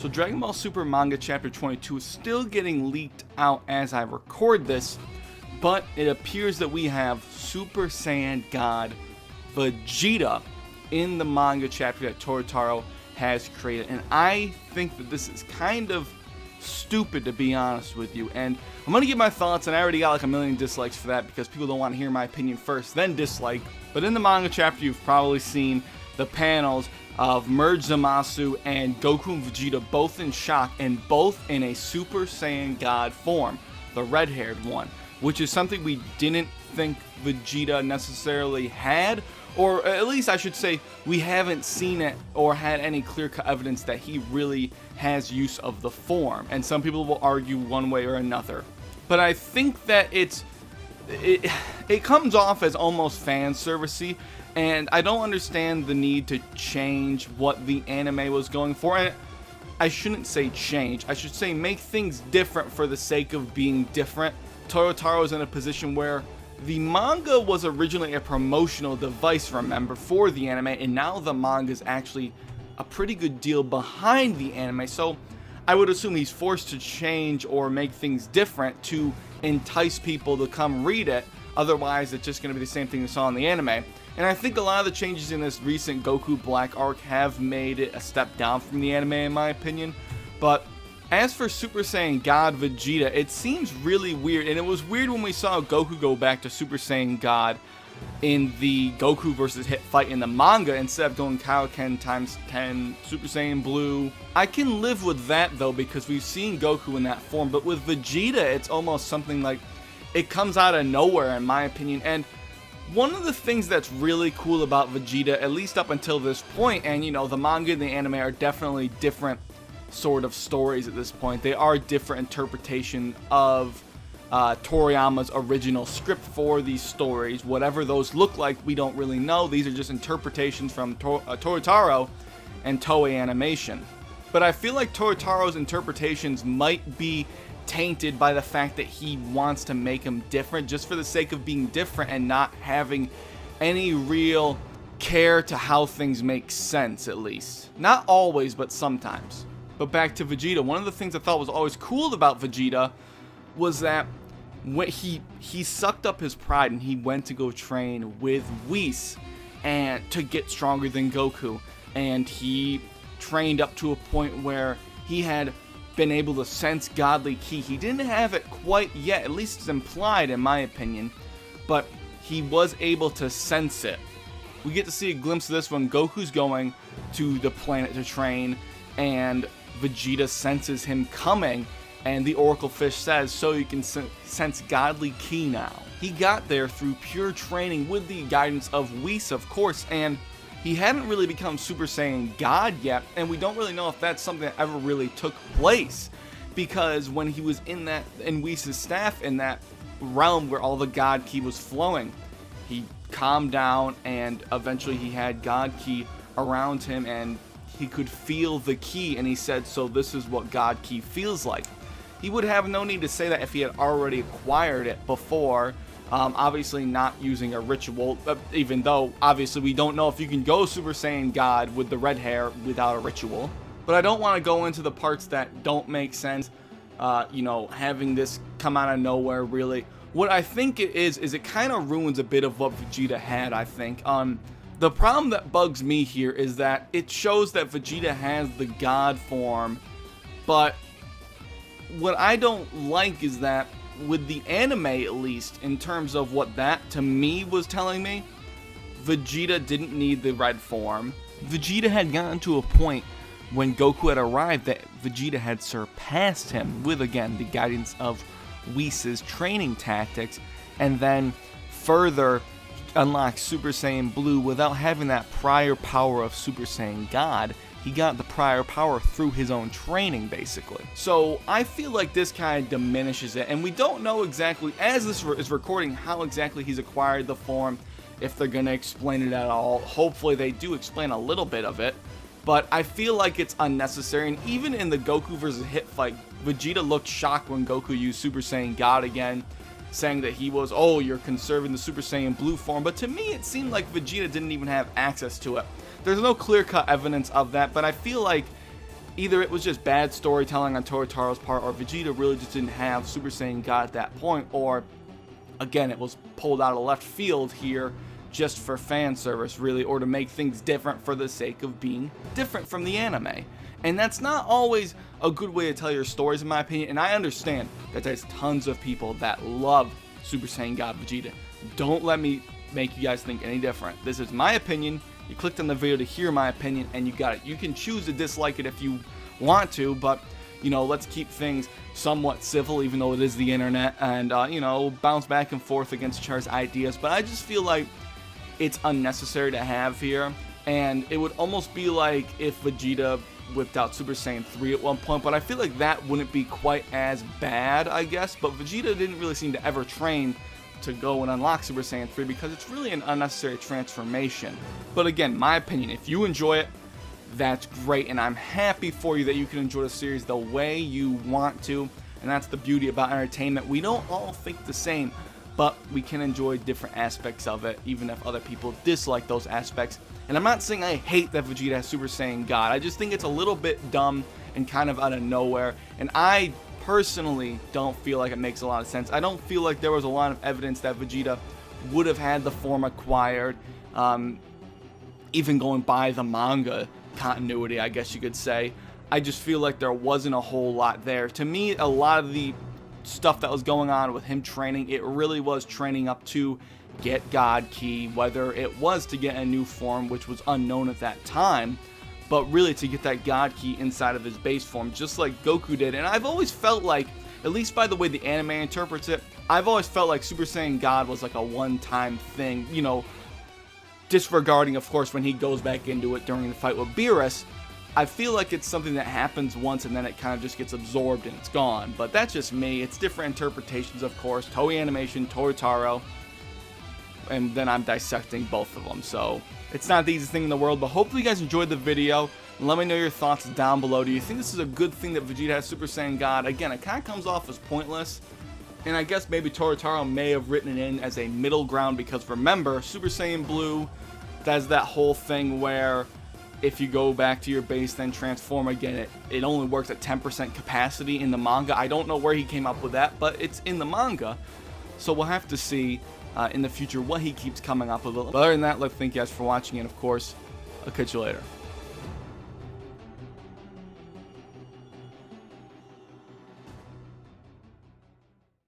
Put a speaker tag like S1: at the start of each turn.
S1: So Dragon Ball Super Manga Chapter 22 is still getting leaked out as I record this, but it appears that we have Super Saiyan God Vegeta in the manga chapter that Torotaro has created. And I think that this is kind of stupid, to be honest with you. And I'm going to give my thoughts, and I already got like a million dislikes for that because people don't want to hear my opinion first, then dislike. But in the manga chapter, you've probably seen the panels of Merged Zamasu and Goku and Vegeta both in shock and both in a Super Saiyan God form, the red-haired one, which is something we didn't think Vegeta necessarily had, or at least I should say we haven't seen it or had any clear-cut evidence that he really has use of the form. And some people will argue one way or another, but I think that it comes off as almost fan servicey, and I don't understand the need to change what the anime was going for. And I shouldn't say change, I should say make things different for the sake of being different. Torotaro is in a position where the manga was originally a promotional device, remember, for the anime, and now the manga is actually a pretty good deal behind the anime, so I would assume he's forced to change or make things different to entice people to come read it. Otherwise, it's just going to be the same thing we saw in the anime. And I think a lot of the changes in this recent Goku Black arc have made it a step down from the anime, in my opinion. But as for Super Saiyan God Vegeta, it seems really weird, and it was weird when we saw Goku go back to Super Saiyan God in the Goku vs. Hit fight in the manga instead of going Kaioken times 10 Super Saiyan Blue. I can live with that though because we've seen Goku in that form, but with Vegeta it's almost something like it comes out of nowhere, in my opinion. And one of the things that's really cool about Vegeta, at least up until this point, and you know, the manga and the anime are definitely different sort of stories at this point. They are different interpretation of Toriyama's original script for these stories. Whatever those look like, we don't really know. These are just interpretations from Torotaro and Toei Animation. But I feel like Torotaro's interpretations might be tainted by the fact that he wants to make them different just for the sake of being different and not having any real care to how things make sense, at least. Not always, but sometimes. But back to Vegeta, one of the things I thought was always cool about Vegeta was that when he sucked up his pride and he went to go train with Whis and to get stronger than Goku, and he trained up to a point where he had been able to sense godly ki. He didn't have it quite yet, at least it's implied in my opinion, but he was able to sense it. We get to see a glimpse of this when Goku's going to the planet to train and Vegeta senses him coming, and the Oracle Fish says, so you can sense godly ki now. He got there through pure training with the guidance of Whis, of course, and he hadn't really become Super Saiyan God yet, and we don't really know if that's something that ever really took place, because when he was in Whis' staff, in that realm where all the God ki was flowing, he calmed down, and eventually he had God ki around him, and he could feel the ki, and he said, so this is what God ki feels like. He would have no need to say that if he had already acquired it before, obviously not using a ritual, even though obviously we don't know if you can go Super Saiyan God with the red hair without a ritual. But I don't want to go into the parts that don't make sense, you know, having this come out of nowhere really. What I think it is it kind of ruins a bit of what Vegeta had, I think. The problem that bugs me here is that it shows that Vegeta has the God form, but what I don't like is that with the anime, at least, in terms of what that to me was telling me, Vegeta didn't need the red form. Vegeta had gotten to a point when Goku had arrived that Vegeta had surpassed him with, again, the guidance of Whis' training tactics, and then further unlocked Super Saiyan Blue without having that prior power of Super Saiyan God. He got the prior power through his own training, basically. So I feel like this kind of diminishes it, and we don't know exactly, as this is recording, how exactly he's acquired the form, if they're going to explain it at all. Hopefully they do explain a little bit of it, but I feel like it's unnecessary. And even in the Goku vs. Hit fight, Vegeta looked shocked when Goku used Super Saiyan God again, saying that he was, oh, you're conserving the Super Saiyan Blue form, but to me it seemed like Vegeta didn't even have access to it. There's no clear-cut evidence of that, but I feel like either it was just bad storytelling on Toyotaro's part, or Vegeta really just didn't have Super Saiyan God at that point, or again, it was pulled out of left field here just for fan service, really, or to make things different for the sake of being different from the anime. And that's not always a good way to tell your stories, in my opinion, and I understand that there's tons of people that love Super Saiyan God Vegeta. Don't let me make you guys think any different. This is my opinion. You clicked on the video to hear my opinion, and you got it. You can choose to dislike it if you want to, but, you know, let's keep things somewhat civil, even though it is the internet, and, you know, bounce back and forth against each other's ideas. But I just feel like it's unnecessary to have here, and it would almost be like if Vegeta whipped out Super Saiyan 3 at one point, but I feel like that wouldn't be quite as bad, I guess. But Vegeta didn't really seem to ever train to go and unlock Super Saiyan 3 because it's really an unnecessary transformation. But again, my opinion, if you enjoy it, that's great, and I'm happy for you that you can enjoy the series the way you want to, and that's the beauty about entertainment. We don't all think the same, but we can enjoy different aspects of it, even if other people dislike those aspects. And I'm not saying I hate that Vegeta has Super Saiyan God, I just think it's a little bit dumb and kind of out of nowhere, and I personally don't feel like it makes a lot of sense. I don't feel like there was a lot of evidence that Vegeta would have had the form acquired, even going by the manga continuity, I guess you could say. I just feel like there wasn't a whole lot there. To me, a lot of the stuff that was going on with him training, it really was training up to get God Ki, whether it was to get a new form, which was unknown at that time, but really to get that God Ki inside of his base form, just like Goku did. And I've always felt like, at least by the way the anime interprets it, I've always felt like Super Saiyan God was like a one-time thing, you know, disregarding, of course, when he goes back into it during the fight with Beerus. I feel like it's something that happens once and then it kind of just gets absorbed and it's gone. But that's just me. It's different interpretations, of course. Toei Animation, Toyotaro, and then I'm dissecting both of them. So it's not the easiest thing in the world, but hopefully you guys enjoyed the video. Let me know your thoughts down below. Do you think this is a good thing that Vegeta has Super Saiyan God? Again, it kind of comes off as pointless, and I guess maybe Toyotaro may have written it in as a middle ground, because remember, Super Saiyan Blue does that whole thing where if you go back to your base then transform again, it only works at 10% capacity in the manga. I don't know where he came up with that, but it's in the manga, so we'll have to see in the future what he keeps coming up with. But other than that, look, thank you guys for watching, and of course, I'll catch you later.